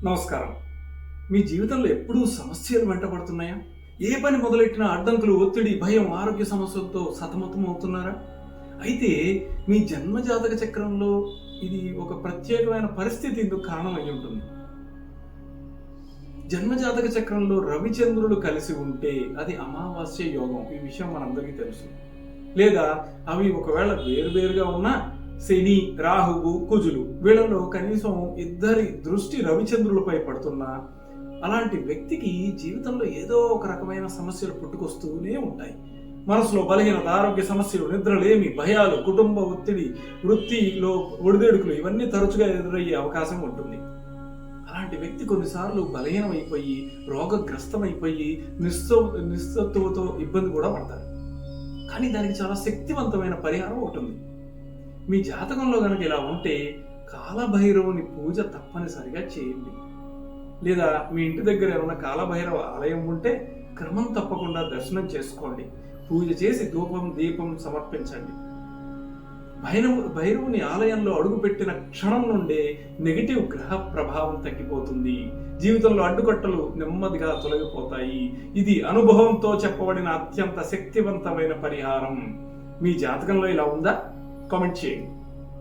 నమస్కారం. మీ జీవితంలో ఎప్పుడూ సమస్యలు వెంటబడుతున్నాయా? ఏ పని మొదలెట్టినా అడ్డంకులు, ఒత్తిడి, భయం, ఆరోగ్య సమస్యలతో సతమతం అవుతున్నారా? అయితే మీ జన్మజాతక చక్రంలో ఇది ఒక ప్రత్యేకమైన పరిస్థితి ఇందుకు కారణమై ఉంటుంది. జన్మజాతక చక్రంలో రవిచంద్రులు కలిసి ఉంటే అది అమావాస్య యోగం. ఈ విషయం మనందరికీ తెలుసు. లేదా అవి ఒకవేళ వేరువేరుగా ఉన్నా శని, రాహువు, కుజులు వీళ్ళలో కనీసం ఇద్దరి దృష్టి రవిచంద్రులపై పడుతున్నా అలాంటి వ్యక్తికి జీవితంలో ఏదో ఒక రకమైన సమస్యలు పుట్టుకొస్తూనే ఉంటాయి. మనసులో బలహీనత, ఆరోగ్య సమస్యలు, నిద్రలేమి, భయాలు, కుటుంబ ఒత్తిడి, వృత్తిలో ఒడిదొడుకులు ఇవన్నీ తరచుగా ఎదురయ్యే అవకాశం ఉంటుంది. అలాంటి వ్యక్తి కొన్నిసార్లు బలహీనమైపోయి, రోగగ్రస్తమైపోయి, నిస్సత్తువతో ఇబ్బంది కూడా పడతారు. కానీ దానికి చాలా శక్తివంతమైన పరిహారం ఒకటి ఉంది. మీ జాతకంలో కనుక ఇలా ఉంటే కాలభైరవుని పూజ తప్పనిసరిగా చేయండి. లేదా మీ ఇంటి దగ్గర ఏమైనా కాలభైరవ ఆలయం ఉంటే క్రమం తప్పకుండా దర్శనం చేసుకోండి. పూజ చేసి ధూపం, దీపం సమర్పించండి. భైరవుని ఆలయంలో అడుగుపెట్టిన క్షణం నుండే నెగిటివ్ గ్రహ ప్రభావం తగ్గిపోతుంది. జీవితంలో అడ్డుకట్టలు నెమ్మదిగా తొలగిపోతాయి. ఇది అనుభవంతో చెప్పబడిన అత్యంత శక్తివంతమైన పరిహారం. మీ జాతకంలో ఇలా ఉందా? కామెంట్ చేయండి.